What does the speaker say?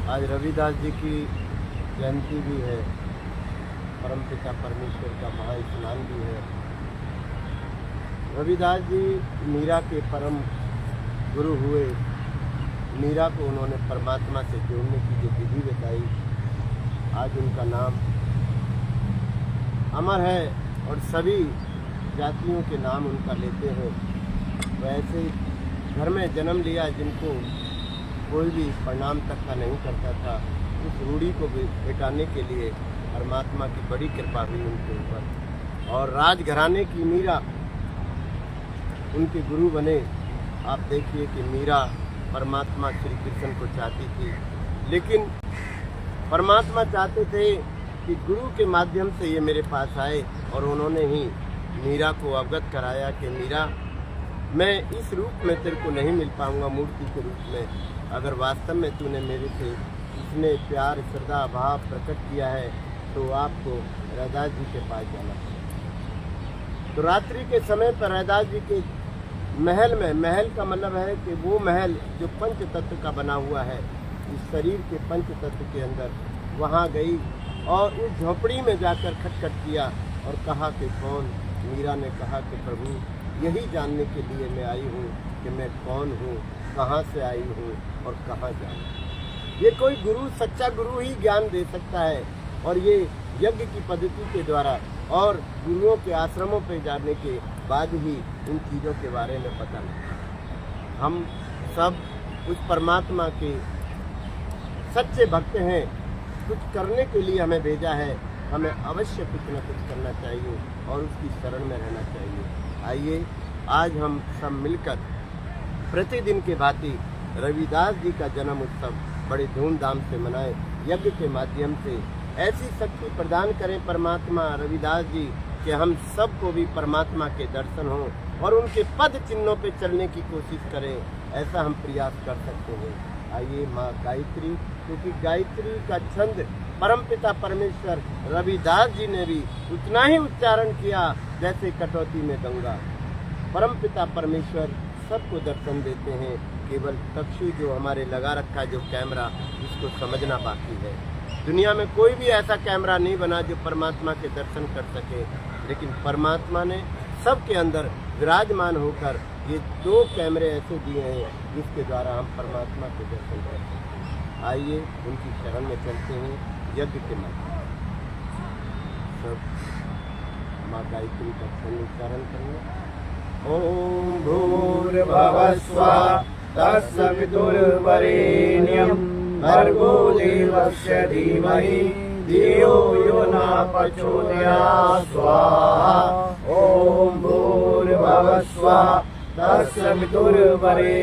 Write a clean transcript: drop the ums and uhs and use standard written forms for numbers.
आज रविदास जी की जयंती भी है, परमपिता परमेश्वर का महास्नान भी है। रविदास जी मीरा के परम गुरु हुए। मीरा को उन्होंने परमात्मा से जोड़ने की जो विधि बताई, आज उनका नाम अमर है और सभी जातियों के नाम उनका लेते हैं। वैसे घर में जन्म लिया जिनको कोई भी प्रणाम तक का नहीं करता था, उस रूढ़ी को मिटाने के लिए परमात्मा की बड़ी कृपा हुई उनके ऊपर और राजघराने की मीरा उनके गुरु बने। आप देखिए कि मीरा परमात्मा श्री कृष्ण को चाहती थी, लेकिन परमात्मा चाहते थे कि गुरु के माध्यम से ये मेरे पास आए और उन्होंने ही मीरा को अवगत कराया कि मीरा, मैं इस रूप में तेरे को नहीं मिल पाऊंगा मूर्ति के रूप में। अगर वास्तव में तूने मेरे से इसने प्यार श्रद्धा भाव प्रकट किया है तो आपको रैदास जी के पास जाना पड़ेगा। तो रात्रि के समय पर रैदास जी के महल में, महल का मतलब है कि वो महल जो पंच तत्व का बना हुआ है, इस शरीर के पंच तत्व के अंदर, वहाँ गई और उस झोपड़ी में जाकर खटखट किया और कहा कि कौन। मीरा ने कहा कि प्रभु, यही जानने के लिए मैं आई हूँ कि मैं कौन हूँ, कहाँ से आई हूँ और कहाँ जाऊँ। ये कोई गुरु, सच्चा गुरु ही ज्ञान दे सकता है और ये यज्ञ की पद्धति के द्वारा और गुरुओं के आश्रमों पर जाने के बाद ही इन चीज़ों के बारे में पता लगता। हम सब उस परमात्मा के सच्चे भक्त हैं। कुछ करने के लिए हमें भेजा है, हमें अवश्य कुछ न कुछ करना चाहिए और उसकी शरण में रहना चाहिए। आइए आज हम सब मिलकर प्रतिदिन के भांति रविदास जी का जन्म उत्सव बड़े धूमधाम से मनाएं। यज्ञ के माध्यम से ऐसी शक्ति प्रदान करें परमात्मा रविदास जी कि हम सबको भी परमात्मा के दर्शन हों और उनके पद चिन्हों पे चलने की कोशिश करें। ऐसा हम प्रयास कर सकते हैं। आइए माँ गायत्री, क्योंकि गायत्री का छंद परमपिता परमेश्वर रविदास जी ने भी उतना ही उच्चारण किया जैसे कटौती में गंगा। परमपिता परमेश्वर सबको दर्शन देते हैं, केवल तक्षु जो हमारे लगा रखा है जो कैमरा, इसको समझना बाकी है। दुनिया में कोई भी ऐसा कैमरा नहीं बना जो परमात्मा के दर्शन कर सके, लेकिन परमात्मा ने सबके अंदर विराजमान होकर ये दो कैमरे ऐसे दिए हैं जिसके द्वारा हम परमात्मा के दर्शन कर सकते हैं। आइए उनकी शरण में चलते हैं यज्ञ के माध्यम से। सब माँ गायत्री का उच्चारण करेंगे। ओम भूर्भुवस्सुः तत्सवितुर्वरेण्यं भर्गो देवस्य धीमहि धियो यो न प्रचोदयात् स्वाहा। ओम भूर्भुवस्सुः तत्सवितुर्वरेण्यं